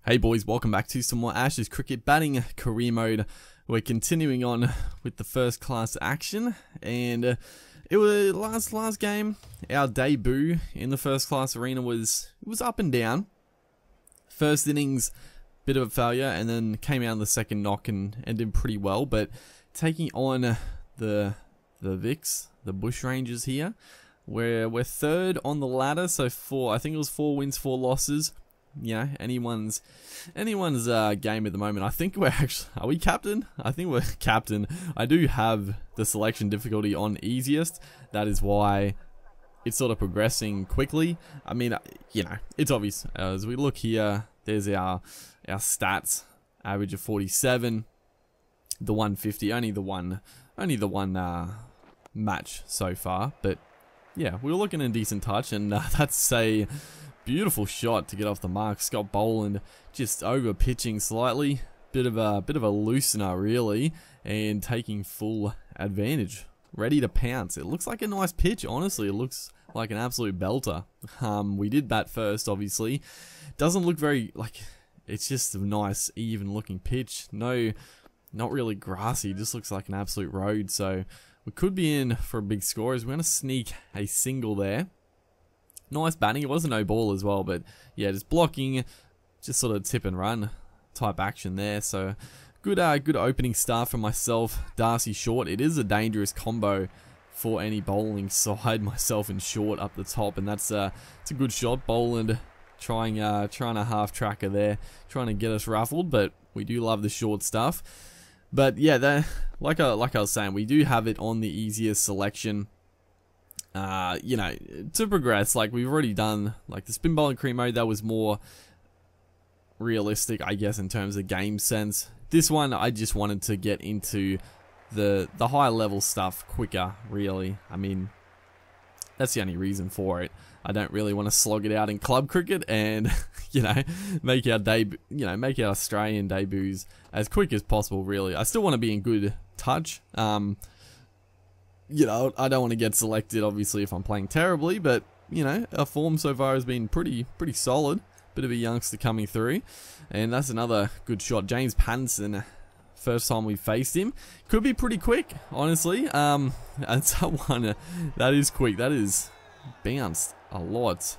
Hey boys, welcome back to some more Ashes Cricket Batting Career Mode. We're continuing on with the first class action, and it was last game. Our debut in the first class arena was up and down. First innings, bit of a failure, and then came out in the second knock and did pretty well. But taking on the Vics, the Bushrangers here, we're third on the ladder. So I think it was 4 wins, 4 losses. You know, anyone's game at the moment. I think we're actually, are we captain? I think we're captain. I do have the selection difficulty on easiest. That is why it's sort of progressing quickly. I mean, you know, it's obvious. As we look here, there's our stats. Average of 47, the 150, only the one match so far. But yeah, we were looking in decent touch, and that's a beautiful shot to get off the mark. Scott Boland just over pitching slightly, bit of a loosener really, and taking full advantage, ready to pounce. It looks like a nice pitch, honestly. It looks like an absolute belter. We did bat first, obviously. Doesn't look very, like, it's just a nice even looking pitch. No, not really grassy, just looks like an absolute road. So we could be in for a big score as we're going to sneak a single there. Nice batting. It was a no ball as well, but yeah, just blocking, just sort of tip and run type action there. So good opening start for myself. Darcy Short. It is a dangerous combo for any bowling side. Myself and Short up the top, and it's a good shot. Boland trying a half tracker there, trying to get us ruffled, but we do love the short stuff. But yeah, like I was saying, we do have it on the easiest selection. You know, to progress, like we've already done, like the spin bowling career mode, that was more realistic, I guess, in terms of game sense. This one, I just wanted to get into the high level stuff quicker, really. I mean, that's the only reason for it. I don't really want to slog it out in club cricket and, you know, make our Australian debuts as quick as possible, really. I still want to be in good touch. You know, I don't want to get selected, obviously, if I'm playing terribly, but, you know, our form so far has been pretty solid. Bit of a youngster coming through, and that's another good shot. James Pattinson, first time we faced him. Could be pretty quick, honestly. And someone, that is quick. That is bounced a lot.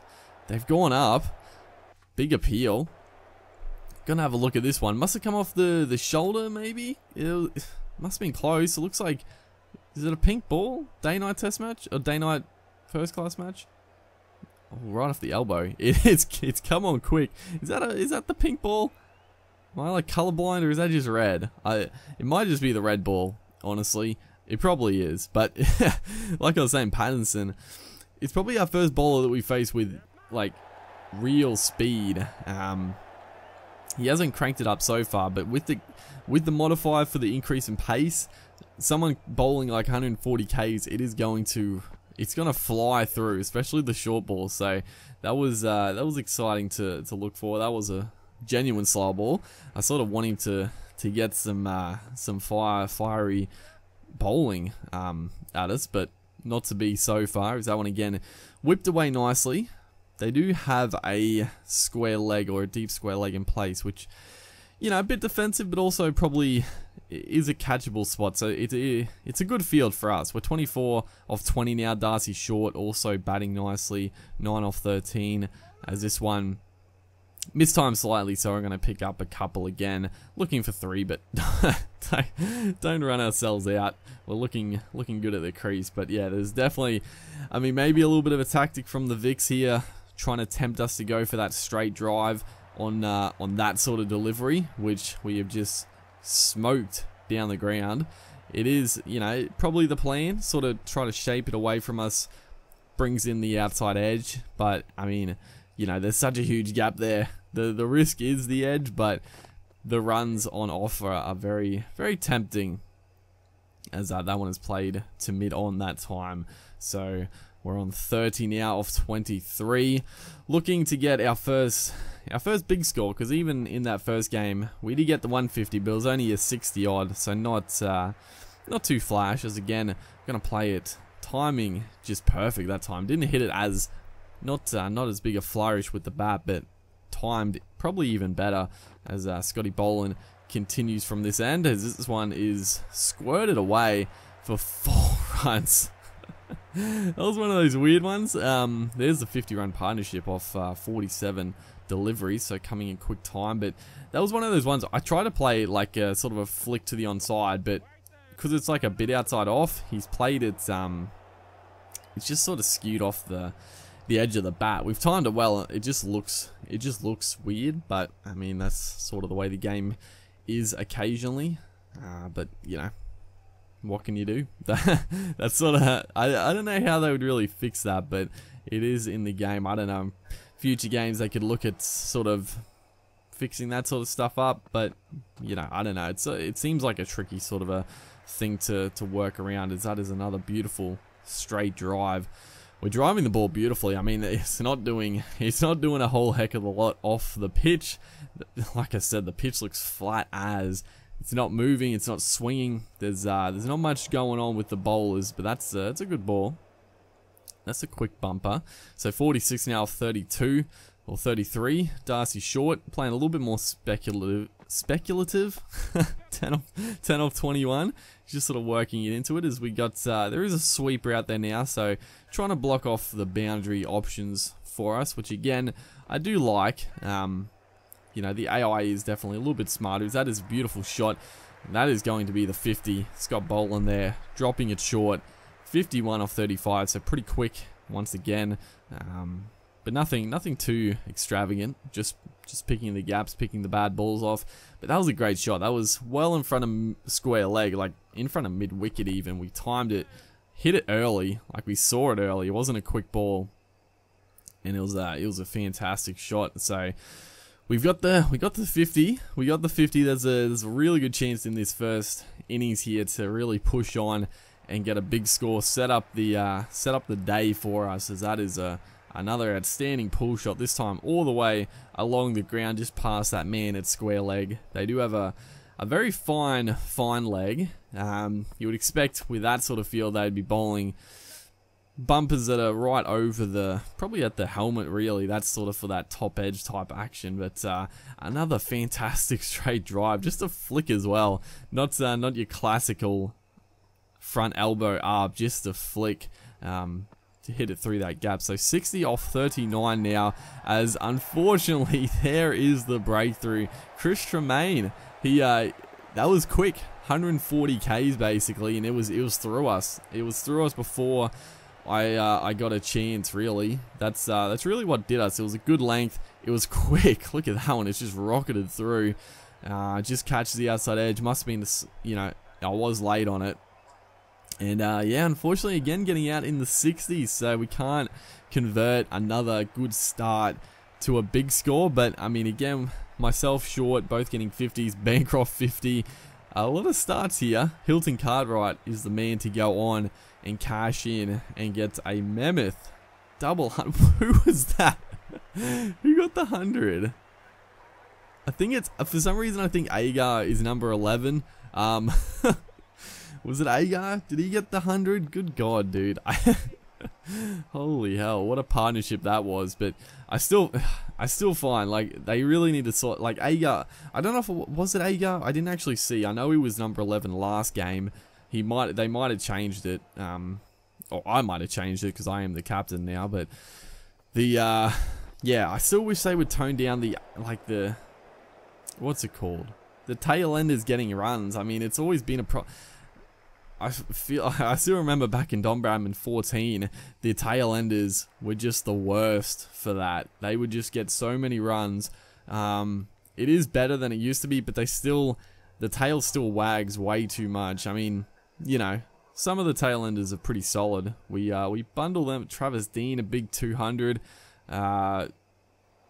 They've gone up. Big appeal. Gonna have a look at this one. Must have come off the shoulder, maybe? It must have been close. It looks like... Is it a pink ball? Day-night test match? Or day-night first class match? Oh, right off the elbow. It's come on quick. Is that the pink ball? Am I like colorblind, or is that just red? It might just be the red ball, honestly. It probably is. But like I was saying, Pattinson, it's probably our first bowler that we face with like real speed. He hasn't cranked it up so far, but with the modifier for the increase in pace, someone bowling like 140 Ks, it's gonna fly through, especially the short ball. So that was exciting to look for. That was a genuine slow ball. I sort of want him to get some fiery bowling at us, but not to be so far. As that one again whipped away nicely. They do have a square leg or a deep square leg in place, which, you know, a bit defensive, but also probably is a catchable spot. So it's a good field for us. We're 24 off 20 now. Darcy Short also batting nicely, 9 off 13. As this one missed time slightly, so we're going to pick up a couple again. Looking for 3, but don't run ourselves out. We're looking good at the crease. But yeah, there's definitely, I mean, maybe a little bit of a tactic from the Vics here, trying to tempt us to go for that straight drive on that sort of delivery, which we have just smoked down the ground. It is, you know, probably the plan, sort of try to shape it away from us, brings in the outside edge, but I mean, you know, there's such a huge gap there. The risk is the edge, but the runs on offer are very, very tempting, as that one is played to mid on that time. So we're on 30 now off 23, looking to get our first big score, because even in that first game we did get the 150, but it was only a 60 odd, so not too flash. As again, I'm gonna play it timing just perfect that time. Didn't hit it as not as big a flourish with the bat, but timed probably even better as Scotty Boland continues from this end, as this one is squirted away for 4 runs. That was one of those weird ones. There's the 50-run partnership off 47 deliveries, so coming in quick time. But that was one of those ones I try to play like a sort of a flick to the onside, but because it's like a bit outside off, he's played it. It's just sort of skewed off the edge of the bat. We've timed it well. It just looks weird, but I mean that's sort of the way the game is occasionally. But you know, what can you do? That's sort of, I don't know how they would really fix that, but it is in the game. I don't know. Future games they could look at sort of fixing that sort of stuff up, but you know, I don't know. It seems like a tricky sort of a thing to work around. As that is another beautiful straight drive. We're driving the ball beautifully. I mean, it's not doing a whole heck of a lot off the pitch. Like I said, the pitch looks flat as. It's not moving, it's not swinging. There's not much going on with the bowlers, but that's a good ball. That's a quick bumper. So 46 now, 32 or 33. Darcy Short playing a little bit more speculative. 10 off 21. Just sort of working it into it as we got. There is a sweeper out there now, so trying to block off the boundary options for us, which again I do like. You know, the AI is definitely a little bit smarter. That is a beautiful shot. That is going to be the 50. Scott Boland there, dropping it short. 51 off 35, so pretty quick once again. But nothing too extravagant. Just picking the gaps, picking the bad balls off. But that was a great shot. That was well in front of square leg, like in front of mid-wicket even. We timed it, hit it early, like we saw it early. It wasn't a quick ball, and it was a fantastic shot. So we got the 50. We got the 50. There's a really good chance in this first innings here to really push on and get a big score. Set up the day for us, as that is another outstanding pull shot. This time all the way along the ground, just past that man at square leg. They do have a very fine leg. You would expect with that sort of field they'd be bowling bumpers that are right over probably at the helmet really. That's sort of for that top edge type action. But another fantastic straight drive, just a flick as well. Not your classical front elbow up, just a flick to hit it through that gap. So 60 off 39 now, as unfortunately there is the breakthrough. Chris Tremaine, that was quick, 140 Ks basically, and it was through us. It was through us before I got a chance, really. That's really what did us. It was a good length. It was quick. Look at that one. It's just rocketed through. Just catches the outside edge. Must have been, you know, I was late on it. And yeah, unfortunately, again, getting out in the 60s. So we can't convert another good start to a big score. But, I mean, again, myself, Short, both getting 50s. Bancroft 50. A lot of starts here. Hilton Cartwright is the man to go on and cash in and get a mammoth double. Who was that? Who got the 100? I think it's, for some reason I think Agar is number 11. Was it Agar? Did he get the 100? Good God, dude. Holy hell, what a partnership that was. But I still find like they really need to sort, like Agar, I don't know if was it Agar? I didn't actually see. I know he was number 11 last game. They might have changed it, or I might have changed it because I am the captain now. But yeah, I still wish they would tone down the what's it called? The tail enders getting runs. I mean, it's always been a I still remember back in Don Bradman 14, the tail enders were just the worst for that. They would just get so many runs. It is better than it used to be, but the tail still wags way too much. I mean, you know, some of the tail enders are pretty solid. We bundle them. Travis Dean, a big 200.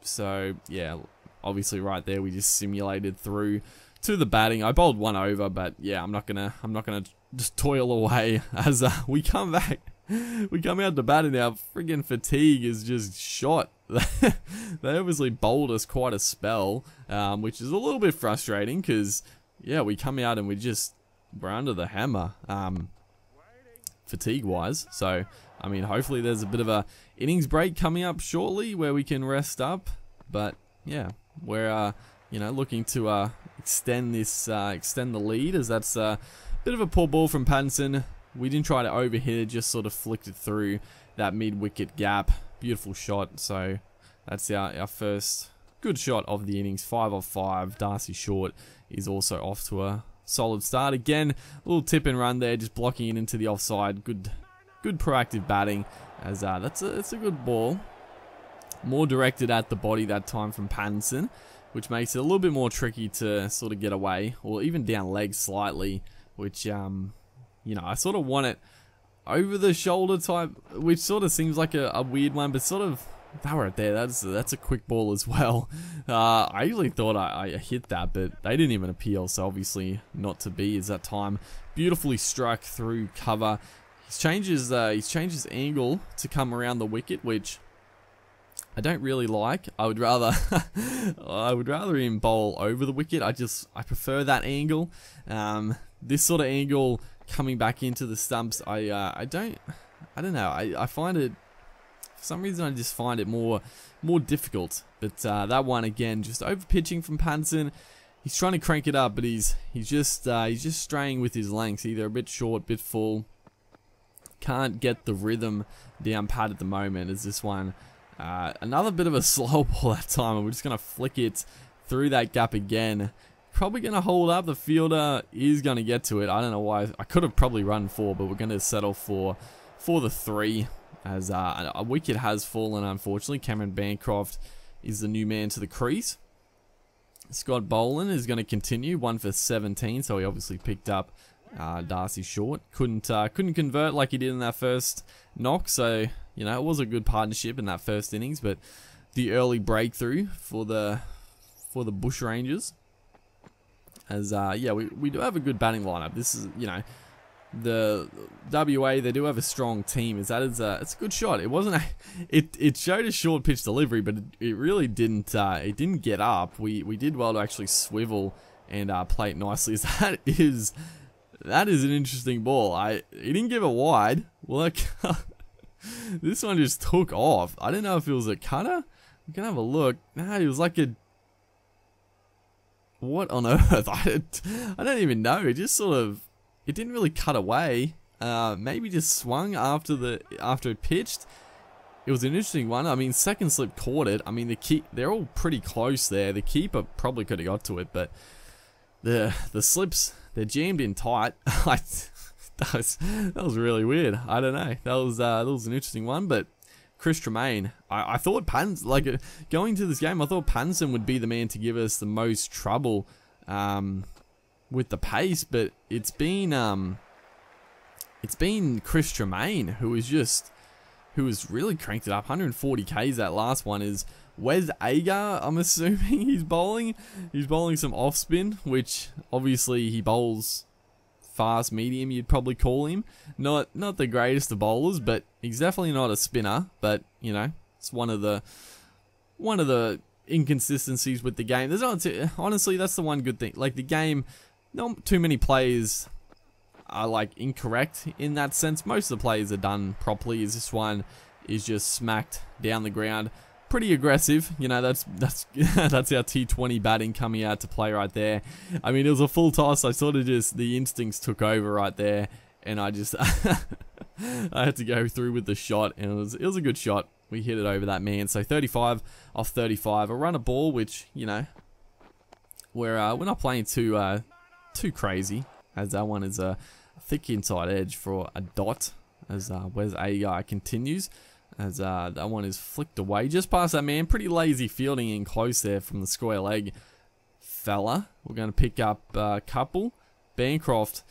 So yeah, obviously right there we just simulated through to the batting. I bowled one over, but yeah, I'm not gonna just toil away as we come back. We come out to batting now. Friggin' Fatigue is just shot. They obviously bowled us quite a spell, which is a little bit frustrating because yeah, we come out and we're under the hammer, fatigue wise. So I mean, hopefully there's a bit of a innings break coming up shortly where we can rest up. But yeah, we're you know, looking to extend the lead, as that's a bit of a poor ball from Pattinson. We didn't try to overhit it, just sort of flicked it through that mid-wicket gap. Beautiful shot. So that's our first good shot of the innings. 5 off 5. Darcy Short is also off to a solid start. Again, a little tip and run there, just blocking it into the offside. Good proactive batting, as that's a good ball. More directed at the body that time from Pattinson, which makes it a little bit more tricky to sort of get away, or even down legs slightly, which you know, I sort of want it over the shoulder type, which sort of seems like a weird one, but sort of that right there, that's a quick ball as well. I usually thought I hit that, but they didn't even appeal, so obviously not to be. Is that time beautifully struck through cover. He's changed his angle to come around the wicket, which I don't really like. I would rather him bowl over the wicket. I prefer that angle. This sort of angle coming back into the stumps, I don't know. I find it, for some reason, I just find it more difficult. But that one again, just over pitching from Pattinson. He's trying to crank it up, but he's just straying with his lengths, either a bit short, bit full. Can't get the rhythm down pat at the moment. As this one, another bit of a slow ball that time, and we're just gonna flick it through that gap again. Probably going to hold up. The fielder is going to get to it. I don't know why. I could have probably run 4, but we're going to settle for the 3, as a wicket has fallen, unfortunately. Cameron Bancroft is the new man to the crease. Scott Boland is going to continue, 1 for 17, so he obviously picked up Darcy Short. Couldn't convert like he did in that first knock, so you know, it was a good partnership in that first innings, but the early breakthrough for the Bush Rangers. As yeah, we do have a good batting lineup. This is, you know, the WA, they do have a strong team. It's a good shot. It wasn't it showed a short pitch delivery, but it really didn't get up. We did well to actually swivel and play it nicely. As that is an interesting ball. He didn't give it wide. Well, this one just took off. I don't know if it was a cutter. I'm gonna have a look. Nah, it was like a, what on earth? I don't even know. It just sort of, it didn't really cut away. Maybe just swung after it pitched. It was an interesting one. I mean, second slip caught it. I mean, they're all pretty close there. The keeper probably could have got to it, but the slips, they're jammed in tight. that was really weird. I don't know. That was an interesting one, but Chris Tremaine, I thought Pattinson, like going to this game, I thought Pattinson would be the man to give us the most trouble with the pace, but it's been Chris Tremaine who has really cranked it up. 140 Ks. That last one is Wes Agar. I'm assuming he's bowling. He's bowling some off spin, which obviously he bowls fast medium, you'd probably call him. Not the greatest of bowlers, but he's definitely not a spinner. But you know, it's one of the inconsistencies with the game. There's not honestly, that's the one good thing. Like the game, not too many players are like incorrect in that sense. Most of the players are done properly. As this one is just smacked down the ground. Pretty aggressive, you know. That's that's our T20 batting coming out to play right there. I mean, it was a full toss. I sort of just, the instincts took over right there, and I just I had to go through with the shot, and it was a good shot. We hit it over that man. So 35 off 35, a run a ball, which, you know, we're not playing too crazy, as that one is a thick inside edge for a dot. As Wes Agar continues. As that one is flicked away just past that man. Pretty lazy fielding in close there from the square leg fella. We're going to pick up a couple. Bancroft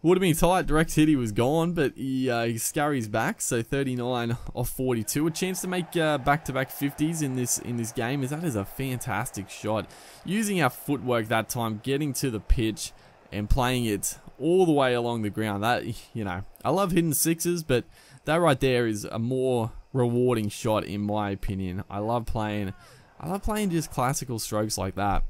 would have been tight. Direct hit, he was gone, but he scurries back. So 39 off 42. A chance to make back-to-back 50s in this game. As that is a fantastic shot. Using our footwork that time, getting to the pitch and playing it all the way along the ground. That, you know, I love hitting sixes, but that right there is a more rewarding shot in my opinion. I love playing just classical strokes like that.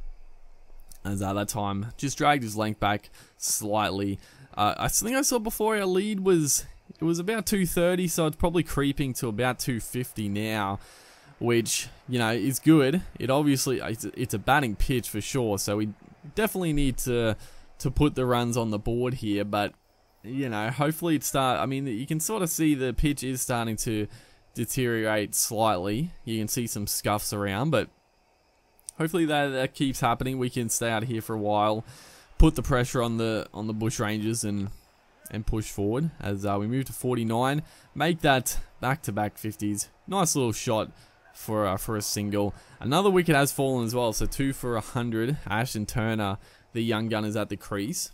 As that time just dragged his length back slightly. I think I saw before our lead was about 230, so it's probably creeping to about 250 now. which, you know, is good. It obviously, it's a batting pitch for sure, so we definitely need to put the runs on the board here, but, you know, hopefully I mean, you can sort of see the pitch is starting to deteriorate slightly. You can see some scuffs around, but hopefully that keeps happening. We can stay out here for a while, put the pressure on the Bushrangers and push forward as we move to 49. Make that back-to-back 50s. Nice little shot for a single. Another wicket has fallen as well, so 2 for 100. Ashton Turner, the young gun, is at the crease.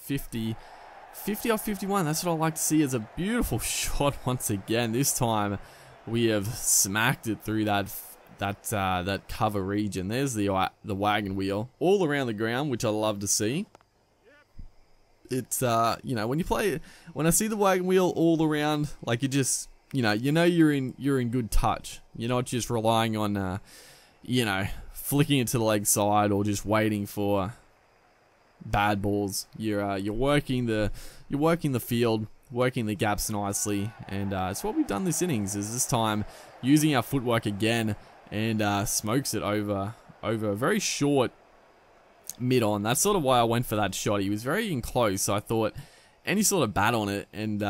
50 off 51. That's what I like to see. It's a beautiful shot once again. This time we have smacked it through that cover region. There's the wagon wheel all around the ground, which I love to see. It's you know, when I see the wagon wheel all around, like, it just, you know you're in good touch. You're not just relying on you know, flicking it to the leg side or just waiting for bad balls. You're working the field, working the gaps nicely, and it's what we've done this innings. Is this time using our footwork again, and smokes it over a very short mid-on. That's sort of why I went for that shot. He was very enclosed, so I thought any sort of bat on it, and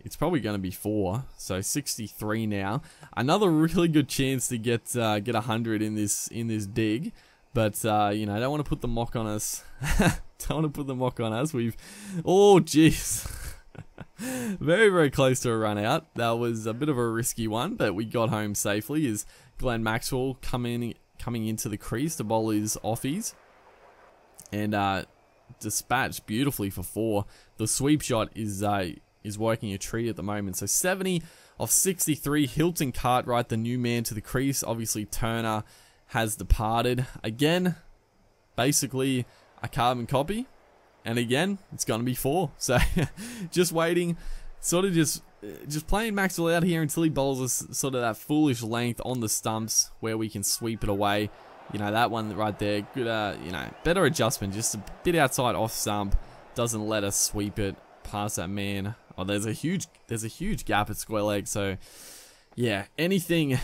it's probably going to be 4. So 63 now. Another really good chance to get 100 in this dig, but you know, I don't want to put the mock on us. Don't want to put the mock on us. Oh jeez. Very, very close to a run out. That was a bit of a risky one, but we got home safely. Is Glenn Maxwell coming into the crease to bowl his offies, and dispatched beautifully for 4. The sweep shot is working a treat at the moment. So 70 off 63. Hilton Cartwright, the new man to the crease. Obviously Turner has departed again. Basically a carbon copy. And again, it's going to be 4. So, just waiting, sort of just playing Maxwell out here until he bowls us sort of that foolish length on the stumps where we can sweep it away. You know, that one right there, good, you know, better adjustment, just a bit outside off stump, doesn't let us sweep it past that man. Oh, there's a huge gap at square leg. So, yeah, anything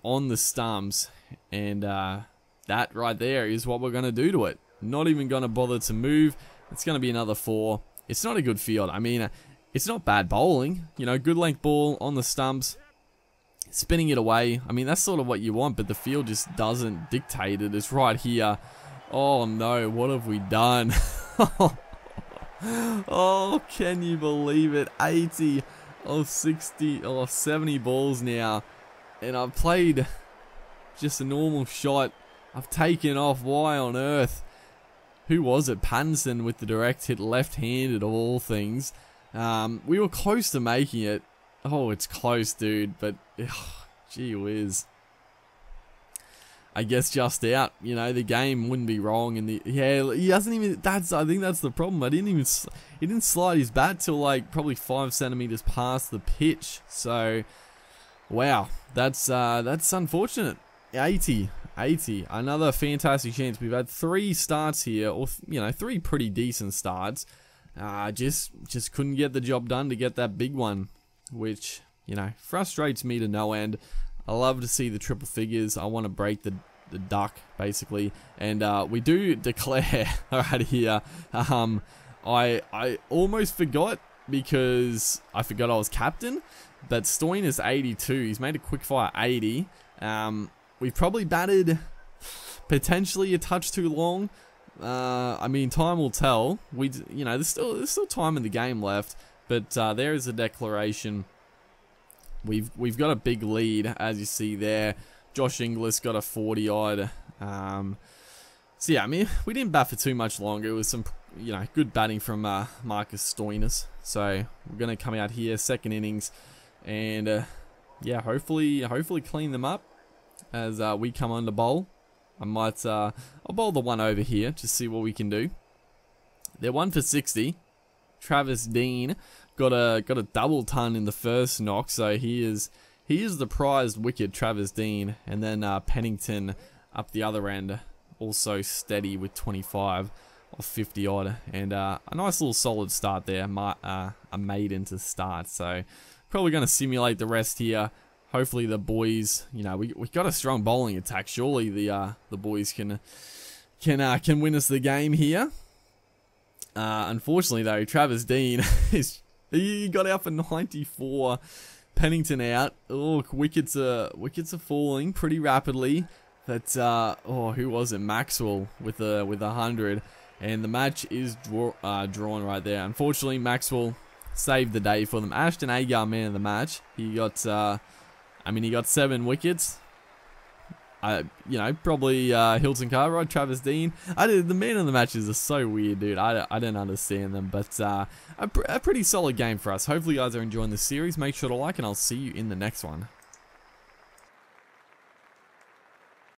on the stumps, and that right there is what we're going to do to it. Not even going to bother to move. It's going to be another 4. It's not a good field. I mean, it's not bad bowling. You know, good length ball on the stumps, spinning it away. I mean, that's sort of what you want, but the field just doesn't dictate it. It's right here. Oh no, what have we done? Oh, can you believe it? 80 of 60 or 70 balls now, and I've played just a normal shot. I've taken off. Why on earth? Who was it? Pattinson with the direct hit, left-handed of all things. We were close to making it. Oh, it's close, dude. But, gee whiz. I guess just out. You know, the game wouldn't be wrong. And he hasn't even. I think that's the problem. He didn't slide his bat till like probably 5 centimeters past the pitch. So, wow, that's unfortunate. 80, another fantastic chance. We've had 3 starts here, or, you know, 3 pretty decent starts. Just couldn't get the job done to get that big one, which, you know, frustrates me to no end. I love to see the triple figures. I want to break the duck, basically, and we do declare right here. I almost forgot, because I forgot I was captain, but Stoinis 82. He's made a quickfire 80. We've probably batted potentially a touch too long. I mean, time will tell. You know, there's still time in the game left, but there is a declaration. We've got a big lead, as you see there. Josh Inglis got a 40 odd. So yeah, I mean, we didn't bat for too much longer. It was some, you know, good batting from Marcus Stoinis. So we're gonna come out here, second innings, and yeah, hopefully clean them up as we come on to bowl. I might, I'll bowl the one over here, just see what we can do. They're 1 for 60. Travis Dean got a double ton in the first knock, so he is the prized wicket, Travis Dean, and then Pennington up the other end, also steady with 25 or 50 odd, and a nice little solid start there. A maiden to start, so probably going to simulate the rest here. hopefully the boys, you know, we got a strong bowling attack. Surely the boys can win us the game here. Unfortunately though, Travis Dean he got out for 94. Pennington out. Oh, wickets are falling pretty rapidly. But who was it? Maxwell with a 100, and the match is drawn right there. Unfortunately, Maxwell saved the day for them. Ashton Agar, man of the match. He got he got 7 wickets. You know, probably Hilton Cartwright, Travis Dean. The man of the matches are so weird, dude. I don't understand them, but a pretty solid game for us. Hopefully you guys are enjoying this series. Make sure to like, and I'll see you in the next one.